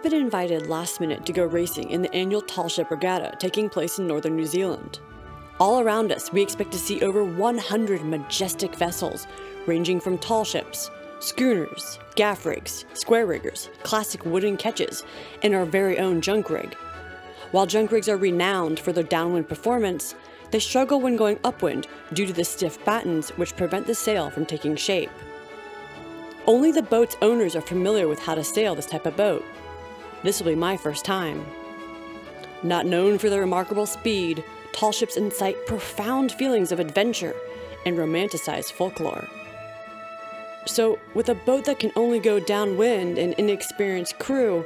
I've been invited last minute to go racing in the annual Tall Ship Regatta taking place in northern New Zealand. All around us, we expect to see over 100 majestic vessels, ranging from tall ships, schooners, gaff rigs, square riggers, classic wooden ketches, and our very own junk rig. While junk rigs are renowned for their downwind performance, they struggle when going upwind due to the stiff battens which prevent the sail from taking shape. Only the boat's owners are familiar with how to sail this type of boat. This will be my first time. Not known for their remarkable speed, tall ships incite profound feelings of adventure and romanticize folklore. So, with a boat that can only go downwind and inexperienced crew,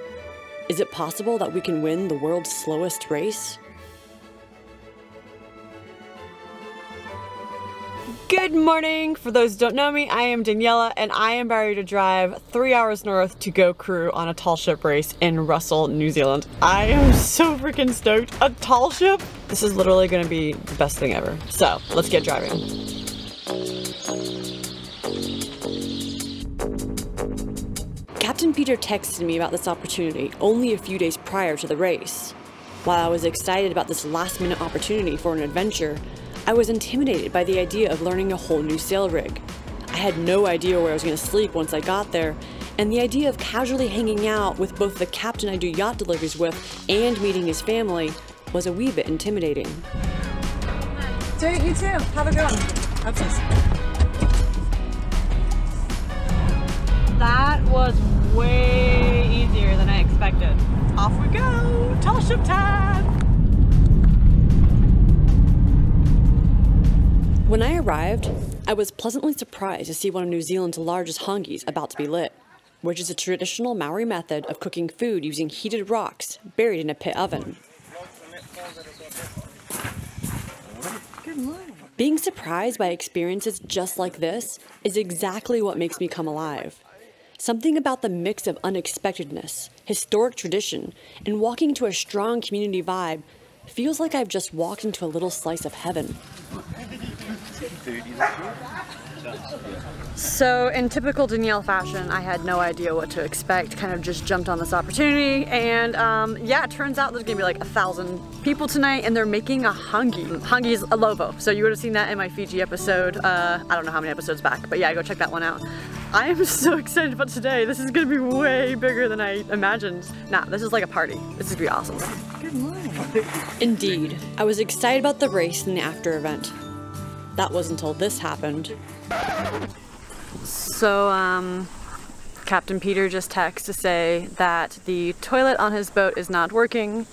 is it possible that we can win the world's slowest race? Good morning! For those who don't know me, I am Daniela and I am ready to drive 3 hours north to go crew on a tall ship race in Russell, New Zealand. I am so freaking stoked. A tall ship? This is literally going to be the best thing ever. So, let's get driving. Captain Peter texted me about this opportunity only a few days prior to the race. While I was excited about this last-minute opportunity for an adventure, I was intimidated by the idea of learning a whole new sail rig. I had no idea where I was going to sleep once I got there, and the idea of casually hanging out with both the captain I do yacht deliveries with and meeting his family was a wee bit intimidating. Dude, you too. Have a good one. Obsessed. That was way easier than I expected. Off we go! Tall ship time! When I arrived, I was pleasantly surprised to see one of New Zealand's largest hongis about to be lit, which is a traditional Maori method of cooking food using heated rocks buried in a pit oven. Good morning. Being surprised by experiences just like this is exactly what makes me come alive. Something about the mix of unexpectedness, historic tradition, and walking into a strong community vibe feels like I've just walked into a little slice of heaven. So in typical Danielle fashion, I had no idea what to expect, kind of just jumped on this opportunity, and yeah, it turns out there's gonna be like 1,000 people tonight and they're making a hongi. Hongi is a lovo, so you would have seen that in my Fiji episode, I don't know how many episodes back, but yeah, go check that one out. I am so excited about today. This is gonna be way bigger than I imagined. Nah, this is like a party. This is gonna be awesome. Good morning. Indeed, I was excited about the race and the after event. That was until this happened. So, Captain Peter just texted to say that the toilet on his boat is not working,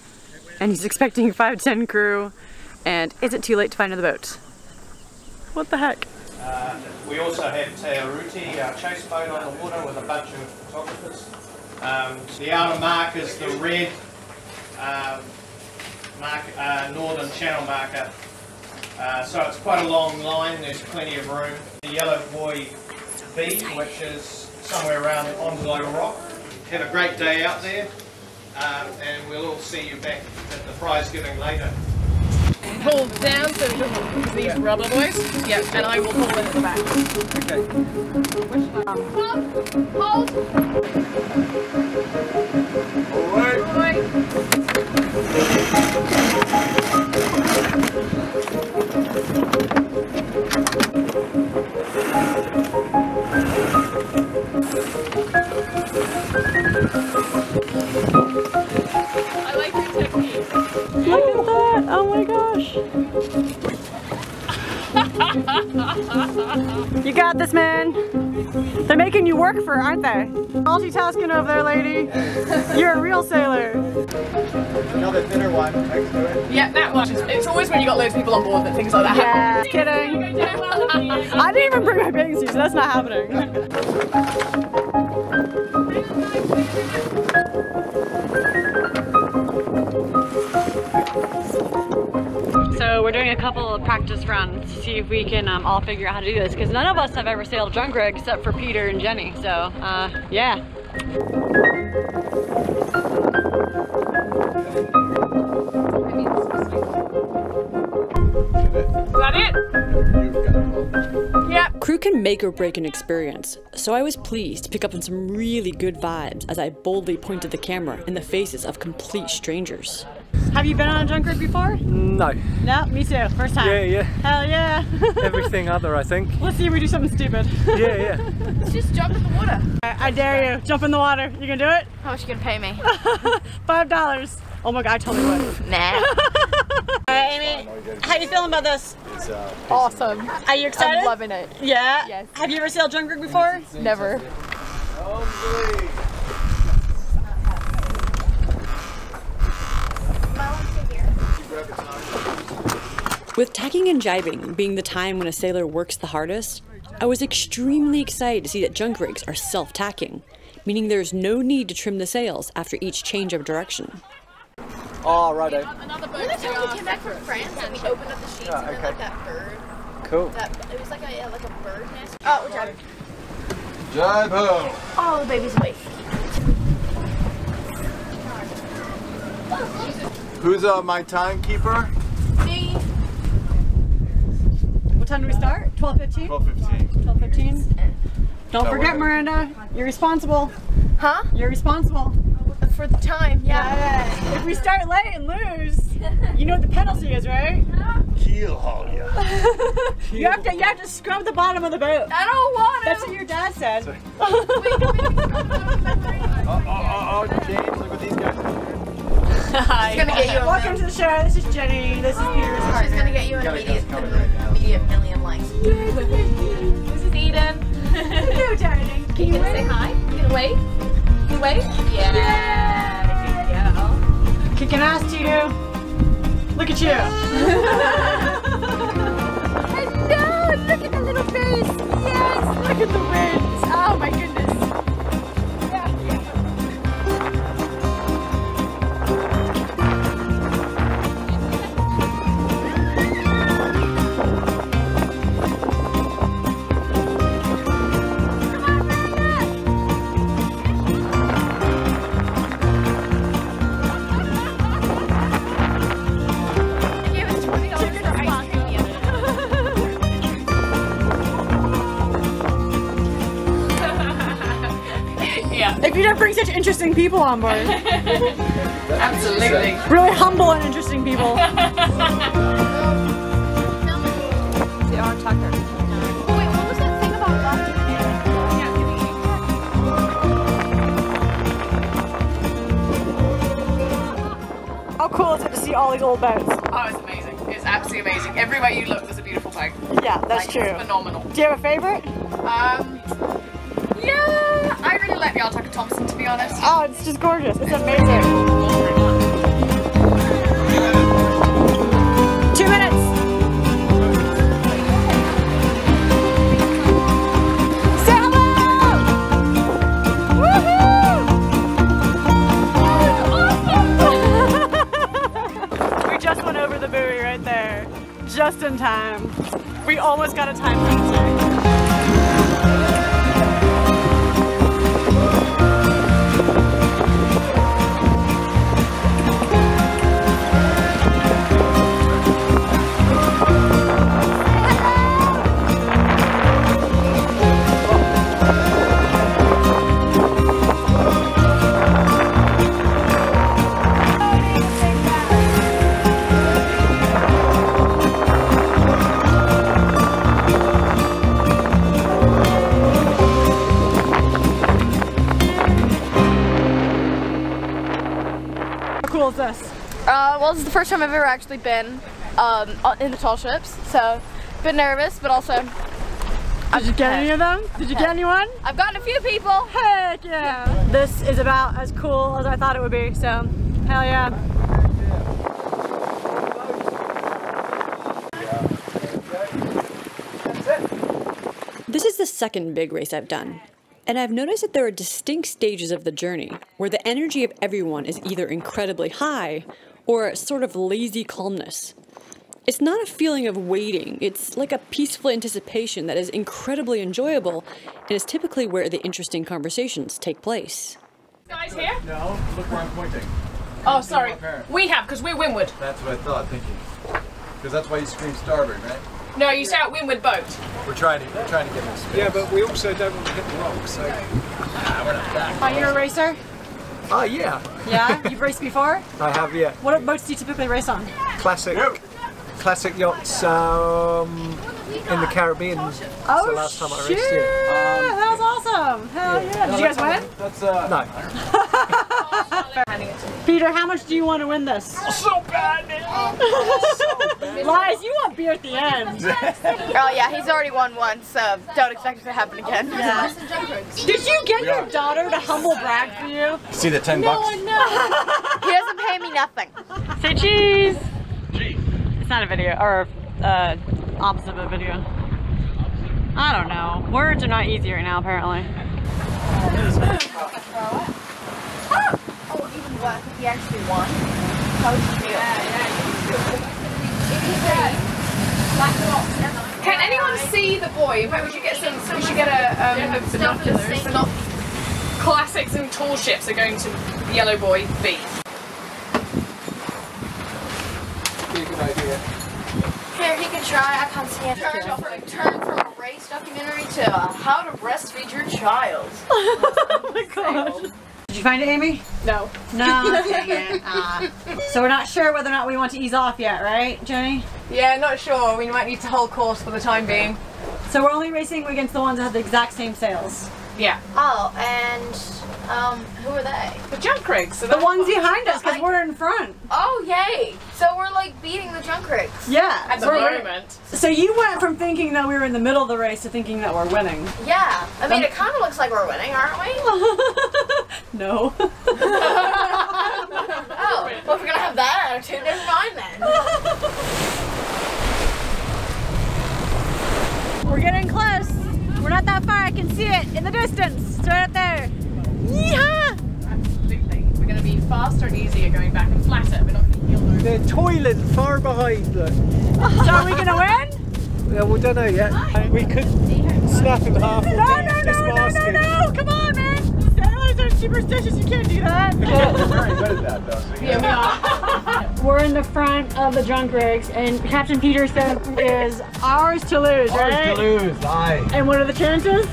and he's expecting 5-10 crew, and is it too late to find another boat? What the heck? We also have Te Aruti, our chase boat on the water with a bunch of photographers. The outer mark is the red northern channel marker. So it's quite a long line, there's plenty of room. The yellow buoy B, which is somewhere around Onslow Rock. Have a great day out there, and we'll all see you back at the prize giving later. Pull down so we can use these rubber boys. Yep, and I will pull in at the back. Okay. Hold. Alright. I like your technique. Look at that! Oh my gosh! You got this, man! They're making you work for it, aren't they? Multitasking over there, lady. You're a real sailor. Another thinner one next to it. Yeah, that one. It's always when you got loads of people on board that things like that happen. Yeah, kidding. I didn't even bring my bathing suit, so that's not happening. So we're doing a couple of practice runs to see if we can all figure out how to do this, because none of us have ever sailed a junk rig except for Peter and Jenny, so yeah. Is that it? Crew can make or break an experience, so I was pleased to pick up on some really good vibes as I boldly pointed the camera in the faces of complete strangers. Have you been on a junk rig before? No. No, me too. First time. Yeah. Hell yeah. Everything other, I think. Let's see if we do something stupid. Yeah. Let's just jump in the water. I dare you. Jump in the water. You gonna do it? How much you gonna pay me? $5. Oh my god, I totally would. Nah. Amy, how you feeling about this? It's Awesome. Are you excited? I'm loving it. Yeah? Yes. Have you ever sailed junk rig before? Never. With tacking and jibing being the time when a sailor works the hardest, I was extremely excited to see that junk rigs are self-tacking, meaning there's no need to trim the sails after each change of direction. Oh, righto. Another boat. Remember the time we came back from France and we opened up the sheets and then like that bird? Cool. It was like a bird nest. Oh, we're driving. Jive ho! Oh, the baby's awake. Who's my timekeeper? Me. What time do we start? 12:15? 12:15. 12:15? Don't No, forget, we're gonna- Miranda, you're responsible. Huh? You're responsible. For the time, yeah. Yeah. If we start late and lose, you know what the penalty is, right? Keel haul ya. You have to scrub the bottom of the boat. I don't want That's what your dad said. Oh, James, look what these guys are doing. He's gonna get you a Welcome to the show. This is Jenny. This is Peter's She's partner. gonna get you immediate million likes. This is Eden. Hello, darling. Can you say hi? You gonna wave? You wave? Yeah. There you go. Kicking ass, Tito. Look at you. No, look at the little face. Yes, look at the wings. Oh my goodness. If you don't bring such interesting people on board. Absolutely. Really humble and interesting people. Wait, what was that thing about last How cool is it to see all these old boats? Oh, it's amazing. It's absolutely amazing. Everywhere you look, there's a beautiful thing. Yeah, that's Like, true. It's phenomenal. Do you have a favorite? Yeah, I really like the Artucker Thompson, to be honest. Oh, it's just gorgeous. It's amazing. 2 minutes. Say hello! Woohoo! We just went over the buoy right there. Just in time. We almost got a time penalty. How cool is this? Well, this is the first time I've ever actually been in the tall ships, so a bit nervous, but also. Did you get any of them? Did you get anyone? I've gotten a few people. Heck yeah! This is about as cool as I thought it would be, so hell yeah. This is the second big race I've done, and I've noticed that there are distinct stages of the journey where the energy of everyone is either incredibly high or a sort of lazy calmness. It's not a feeling of waiting, it's like a peaceful anticipation that is incredibly enjoyable and is typically where the interesting conversations take place. Guys here? No, look where I'm pointing. Oh, sorry. We have, because we're windward. That's what I thought, thinking. Because that's why you scream starboard, right? No, you say out windward boat. We're trying to get this. Yeah, but we also don't want to hit the rocks, so... Oh, you're a racer? Oh, yeah. Yeah? You've raced before? I have, yeah. What boats do you typically race on? Classic yachts in the Caribbean. Oh, That's the last time I raced here. That was awesome. Hell yeah. Did you guys win? No. Peter, how much do you want to win this? So bad, man. Lies, you want beer at the end. Oh yeah, he's already won once, so don't expect it to happen again. Yeah. Did you get your daughter to humble brag for you? See the $10 bucks? No. He doesn't pay me nothing. Say cheese. It's not a video, or opposite of a video. I don't know. Words are not easy right now, apparently. Oh, even what? He actually won. How would you feel? Can anyone see the buoy? Maybe we should get some. We should get a binoculars. Classics and tall ships are going to Yellow Buoy B. Be a good idea. Here, he can try. I can't see it. Turn from a race documentary to how to breastfeed your child. Oh my gosh. Did you find it, Amy? No. No. Dang it. So we're not sure whether or not we want to ease off yet, right, Jenny? Yeah, not sure. We might need to hold course for the time being. So we're only racing against the ones that have the exact same sails. Yeah. Oh, and who are they? The junk rigs. So The ones behind us, because we're in front. Oh, yay! So we're like beating the junk rigs. Yeah. at the we're- moment. So you went from thinking that we were in the middle of the race to thinking that we're winning. Yeah. I mean, it kind of looks like we're winning, aren't we? No. Oh, well, if we're gonna have that attitude, never mind then. We're getting close. We're not that far. I can see it in the distance. It's right up there. Yeehaw! Absolutely. We're going to be faster and easier going back and flatter. We're not going to heal those. The toilet far behind. Look. So are we gonna win? Yeah, we don't know yet. We could snap in half. No! Come on, man! Sailors are superstitious. You can't do that. We're very good at that, though. So Yeah, we are. We're in the front of the junk rigs, and Captain Peterson is ours to lose, right? Hard to lose, aye. And what are the chances?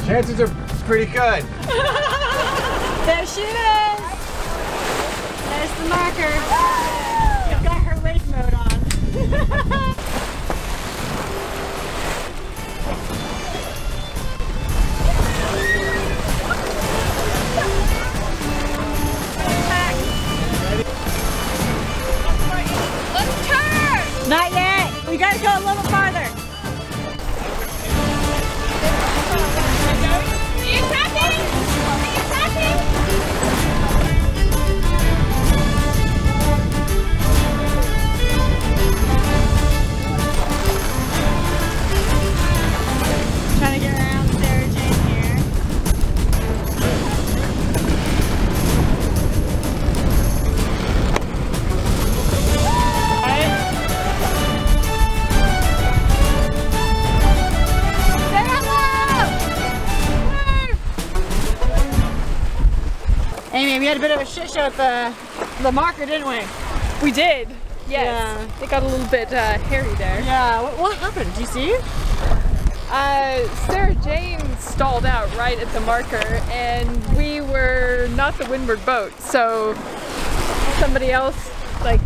Chances are pretty good. There she is! There's the marker. She's got her race mode on. Let's turn! Not yet! We gotta go a little farther. Are you tapping? Are you tapping? Trying to get around Sarah Jane here. Amy, we had a bit of a shit show at the marker, didn't we? We did. Yes. Yeah. It got a little bit hairy there. Yeah. What happened? Did you see? Sarah Jane stalled out right at the marker, and we were not the windward boat, so somebody else, like,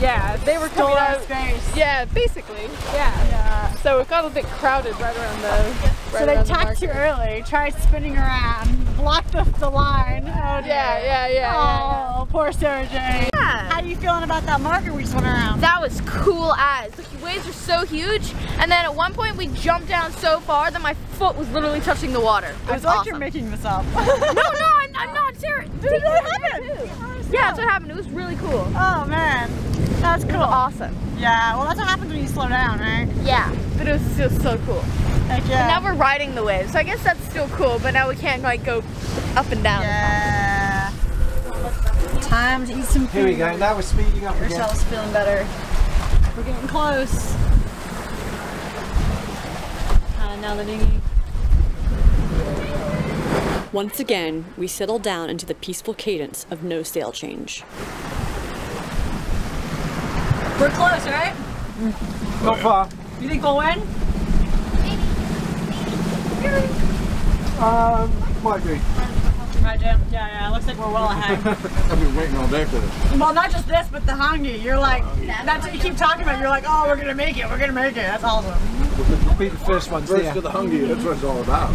yeah, they were coming out. Space. Yeah, basically. Yeah. So it got a bit crowded right around the. So they tacked too early, tried spinning around, blocked the line. Oh dear. Yeah. Oh, poor Sarah Jane. Yeah. How are you feeling about that marker we just went around? That was cool as. The waves were so huge, and then at one point we jumped down so far that my foot was literally touching the water. It I was feel like awesome. you're making this up. No, I'm not serious. Did that happen? Yeah, that's what happened. It was really cool. Oh man, that's cool. Awesome. Yeah, well that's what happens when you slow down, right? Yeah, but it was still so cool. Heck And yeah. now we're riding the waves, so I guess that's still cool, but now we can't like go up and down. Yeah. Time to eat some food. Here we go. Now we're speeding up again. Yourselves feeling better. We're getting close. Now the dinghy. Once again, we settle down into the peaceful cadence of no sail change. We're close, right? Not far. You think we'll win? Might be. Right, Jim? Yeah, looks like we're well ahead. I've been waiting all day for this. Well, not just this, but the hongi. You're like, that's what you keep talking about. You're like, oh, we're gonna make it, we're gonna make it. That's awesome. We'll beat the first ones First there. to the hungry, that's what it's all about.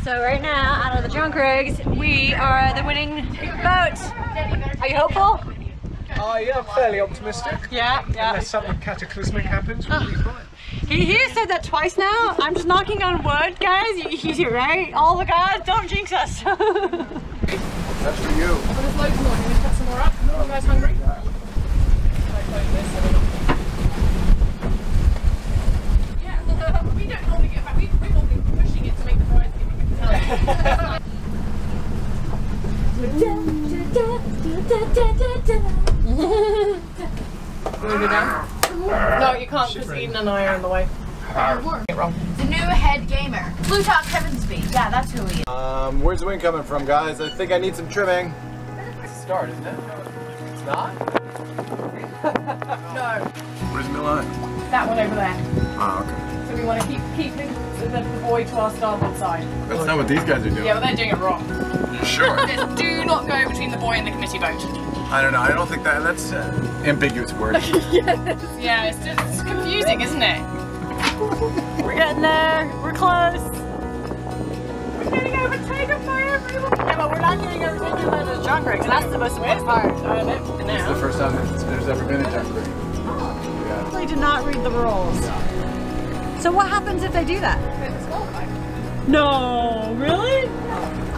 So right now, out of the junk rigs, we are the winning boat. Are you hopeful? Yeah, I'm fairly optimistic. Yeah. Unless something cataclysmic happens, we'll be fine. He has said that twice now. I'm just knocking on wood, guys. He's here, right? All the guys, don't jinx us. That's for you. Well, there's loads more. Can we cut some more up? Are you guys hungry? Yeah, we don't normally get back. We're normally pushing it to make the fries get No, you can't because Eden and I are in the way. The new head gamer. Plutarch Heavensby. Yeah, that's who he is. Where's the wind coming from, guys? I think I need some trimming. It's a start, isn't it? It's not? No. Where's the line? That one over there. Oh, okay. So we want to keep the buoy to our starboard side. That's not what these guys are doing. Yeah, but they're doing it wrong. Sure. Just do not go between the buoy and the committee boat. I don't know. I don't think that's ambiguous word. Yeah, it's just confusing, isn't it? We're getting there. We're close. We're getting overtaken by everyone. Yeah, but we're not getting overtaken by those junk rigs, and that's the most important part. It's the first time there's ever been a junk rig. Yeah. They did not read the rules. So what happens if they do that? No, really?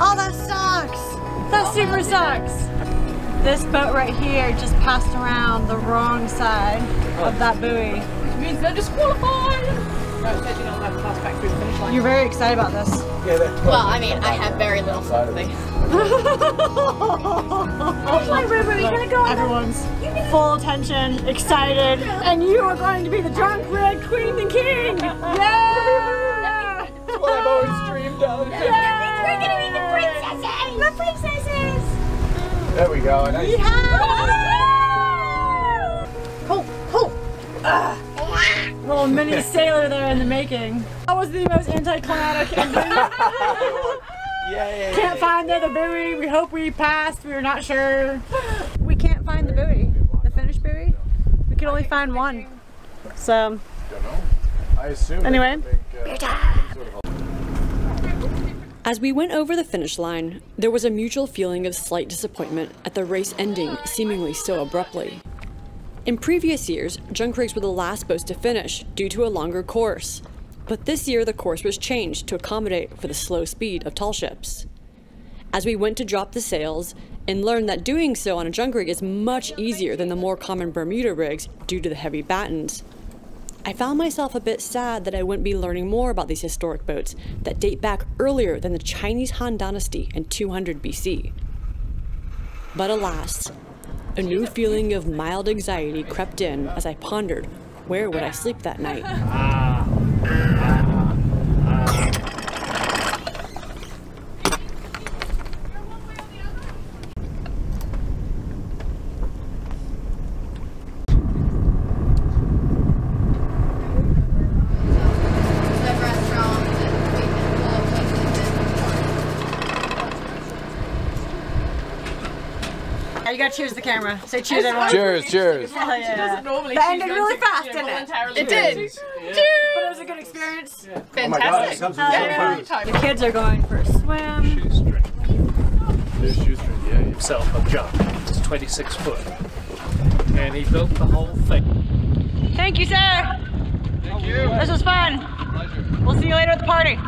Oh, that sucks. That super sucks. This boat right here just passed around the wrong side of that buoy. Which means they're disqualified. No, it says you're not allowed to pass back through the finish line. You're very excited about this. Well, I mean, I have very little sympathy. Everyone's full attention, excited, and you are going to be the drunk red queen and king! Yeah! That's what I've always dreamed of. Yeah! We're gonna be the princesses! The princesses! There we go. Nice. Little mini sailor there in the making. That was the most anticlimactic ending. Can't find the other buoy. We hope we passed. We were not sure. We can't find the buoy. The finished buoy. We could only find one. So. I assume. Anyway. As we went over the finish line, there was a mutual feeling of slight disappointment at the race ending seemingly so abruptly. In previous years, junk rigs were the last boats to finish due to a longer course, but this year the course was changed to accommodate for the slow speed of tall ships. As we went to drop the sails and learned that doing so on a junk rig is much easier than the more common Bermuda rigs due to the heavy battens, I found myself a bit sad that I wouldn't be learning more about these historic boats that date back earlier than the Chinese Han Dynasty in 200 BC. But alas, a new feeling of mild anxiety crept in as I pondered where would I sleep that night. You gotta cheers the camera. Say cheers, everyone. Cheers, cheers. Hell yeah. Normally That she's ended going really to, fast, you know, didn't it? voluntarily It did. choose. But it was a good experience. Fantastic. The kids are going for a swim. There's shoestring, yeah. Himself a junk. It's 26 foot. And he built the whole thing. Thank you, sir. Thank you. This was fun. Pleasure. We'll see you later at the party.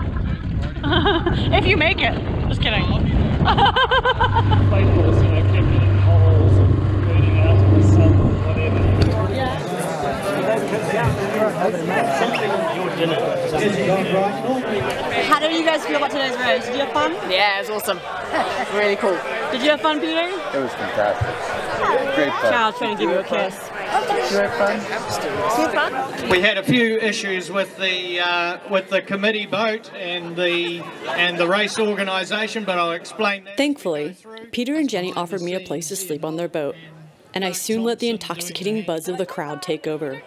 If you make it. Just kidding. Playful, so I kept getting holes and burning out in the sun or whatever. How do you guys feel about today's race? Did you have fun? Yeah, it was awesome. Really cool. Did you have fun, Peter? It was fantastic. Great fun. Child's trying to give you a kiss. We had a few issues with the committee boat and the race organisation, but I'll explain that. Thankfully, Peter and Jenny offered me a place to sleep on their boat, and I soon let the intoxicating buzz of the crowd take over.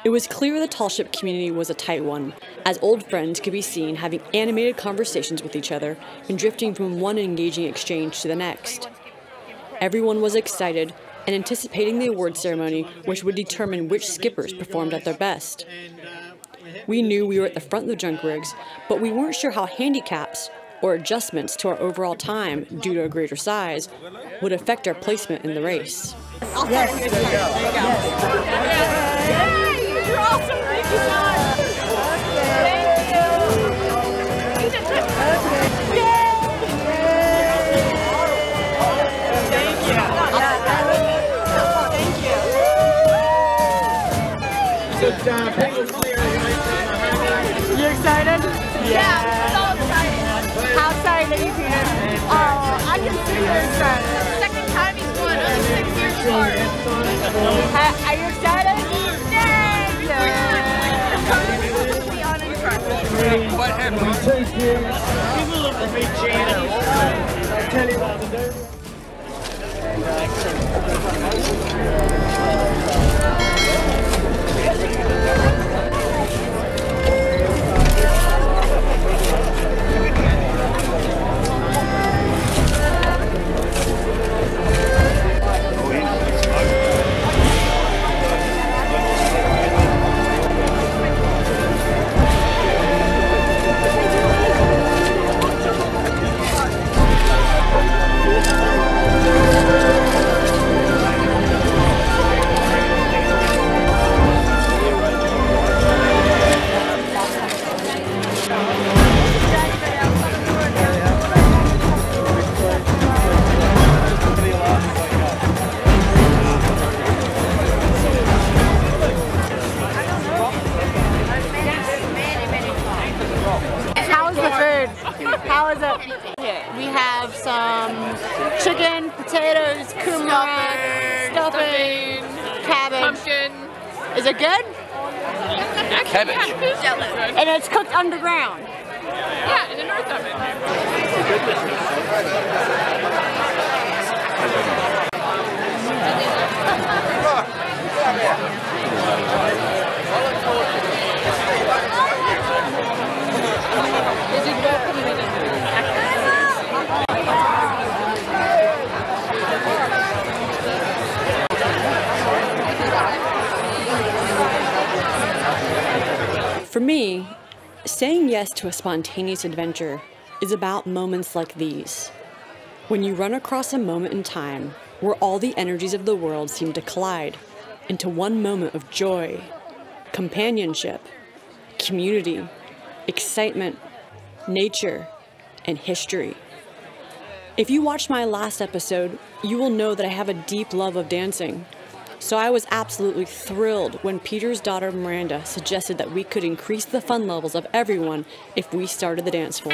It was clear the Tall Ship community was a tight one, as old friends could be seen having animated conversations with each other and drifting from one engaging exchange to the next. Everyone was excited and anticipating the award ceremony, which would determine which skippers performed at their best. We knew we were at the front of the junk rigs, but we weren't sure how handicaps, or adjustments to our overall time due to a greater size, would affect our placement in the race. Yes, there you go. Yes. You're awesome. Thank you so much. You excited? Yeah, I'm so excited. How excited are you, Peter? Oh, I can see you're excited. Second time he's won under 6 years short. Are you excited? Beyond impressive. What happened? People look at me, Gina. I'll tell you what to do. How is it? We have some chicken, potatoes, kumara, stuffing, cabbage. Pumpkin. Is it good? Cabbage. And it's cooked underground. Yeah, in the North Oven. For me, saying yes to a spontaneous adventure is about moments like these. When you run across a moment in time where all the energies of the world seem to collide into one moment of joy, companionship, community, excitement, nature, and history. If you watched my last episode, you will know that I have a deep love of dancing. So I was absolutely thrilled when Peter's daughter Miranda suggested that we could increase the fun levels of everyone if we started the dance floor.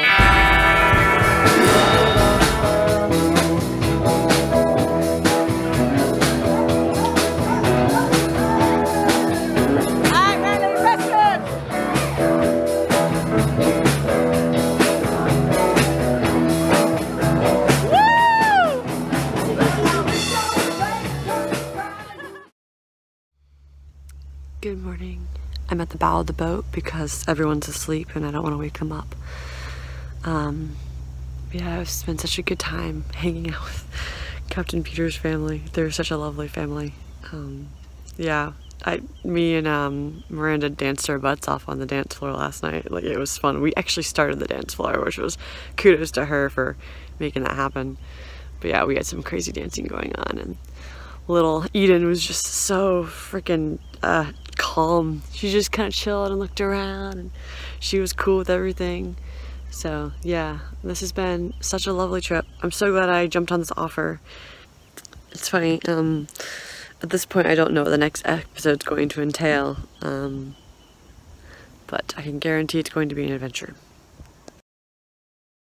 Good morning. I'm at the bow of the boat because everyone's asleep and I don't want to wake them up. Yeah, it's been such a good time hanging out with Captain Peter's family. They're such a lovely family. Yeah, me and Miranda danced our butts off on the dance floor last night. Like, it was fun. We actually started the dance floor, which was kudos to her for making that happen. But yeah, we had some crazy dancing going on, and little Eden was just so freaking calm. She just kind of chilled and looked around, and she was cool with everything. So yeah, this has been such a lovely trip. I'm so glad I jumped on this offer. It's funny, at this point I don't know what the next episode's going to entail, but I can guarantee it's going to be an adventure.